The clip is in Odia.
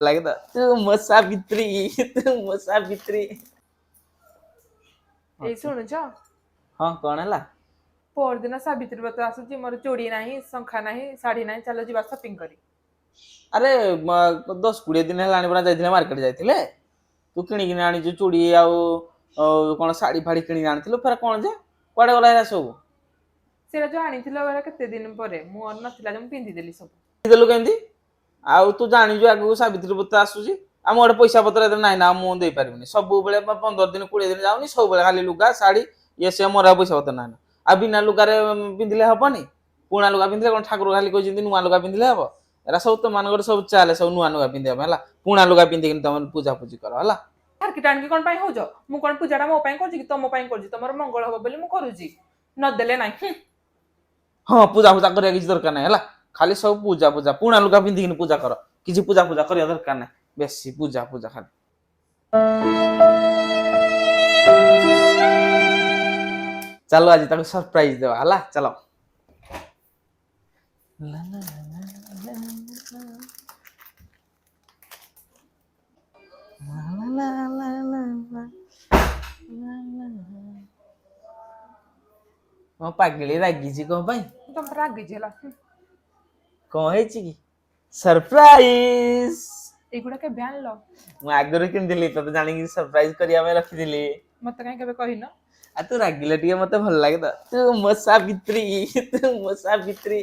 लगे तो तू मो सावित्री तू मो सावित्री ଏଇ ଶୁଣୁଛ हाँ कौन है ପରଦିନ ସାବିତ୍ରୀ ବ୍ରତ ଆସୁଛି ମୋର ଚୁଡ଼ି ନାହିଁ ଶଙ୍ଖା ନାହିଁ ଶାଢୀ ନାହିଁ ଚାଲ ଯିବା ସପିଂ କରି अरे 10-20 दिन है परा जाइथिले मार्केट जाइथिले तू किणिकिन आनिଛୁ चूड़ी आउ कौन साड़ी फाड़ी किणिक आनिथिलु फेर कौन जे कुआडे गला हेरा सब ସେଇଟା ଯୋଉ ଆଣିଥିଲ ଏରା କେତେ ଦିନ ପରେ ମୋର ନଥିଲା ଯେ ମୁଁ ପିନ୍ଧିଦେଲି ସବୁ ଦେଲୁ କେନ୍ତି ଆଉ ତୁ ଜାଣିଛୁ ଆଗକୁ ସାବିତ୍ରୀ ବ୍ରତ ଆସୁଛି ଆମ ଗୋଟେ ପଇସା ପତ୍ର ଏତେ ନାହିଁ ନା ମୁଁ ଦେଇ ପାରିବିନି ସବୁବେଳେ 15 दिन 20 दिन ଯାଉନି ସବୁବେଳେ ଖାଲି ଲୁଗା ଶାଢୀ ଇଏ ସେ ମୋର ପଇସା ପତ୍ର ନାହିଁ ଆଉ ବିନା ଲୁଗାରେ ପିନ୍ଧିଲେ ହବନି ପୁଣା ଲୁଗା ପିନ୍ଧିଲେ କଣ ଠାକୁର ଖାଲି କହିଛନ୍ତି ନୂଆ ଲୁଗା ପିନ୍ଧିଲେ ହବ ଏରା ସବୁ ତ ମାନଙ୍କର ସବୁ ଚାଲେ ସବୁ ନୂଆ ଲୁଗା ପିନ୍ଧିବା ପାଇଁ ହେଲା ପୁଣା ଲୁଗା ପିନ୍ଧିକିନି ତମେ ପୂଜା ପୂଜି କର ହେଲା ମାର୍କେଟ ଆଣିକି କଣ ପାଇଁ ହଉଛ ମୁଁ କଣ ପୂଜାଟା ମୋ ପାଇଁ କରୁଛି କି ତମ ପାଇଁ କରୁଛି ତମର ମଙ୍ଗଳ ହବ ବୋଲି ମୁଁ କରୁଛି ନଦେଲେ ନାହିଁ ହଁ ପୂଜା ପୂଜା କରିବା କିଛି ଦରକାର ନାହିଁ ହେଲା ଖାଲି ସବୁ ପୂଜା ପୂଜା ପୁଣା ଲୁଗା ପିନ୍ଧିକିନି ପୂଜା କର କିଛି ପୂଜା ପୂଜା କରିବା ଦରକାର ନାହିଁ ବେଶୀ ପୂଜା ପୂଜା ଖାଲି ଚାଲ ଆଜି ତାକୁ ସରପ୍ରାଇଜ ଦେବା ହେଲା ଚାଲ ମୋ ପାଗିଳି ରାଗିଛି କଣ ପାଇଁ ତମ ରାଗିଛି ହେଲା କଣ ହେଇଛି କି ସରପ୍ରାଇଜ ଏଇଗୁଡା କେବେ ଆଣିଲ ମୁଁ ଆଗରୁ କିଣିଥିଲି ତତେ ଜାଣିକି ସରପ୍ରାଇଜ କରିବା ପାଇଁ ରଖିଥିଲି ମତେ କାହିଁ କେବେ କହିନ ଆଉ ତୁ ରାଗିଲେ ଟିକେ ମତେ ଭଲ ଲାଗେ ତ ତୁ ମୋ ସାବିତ୍ରୀ ତୁ ମୋ ସାବିତ୍ରୀ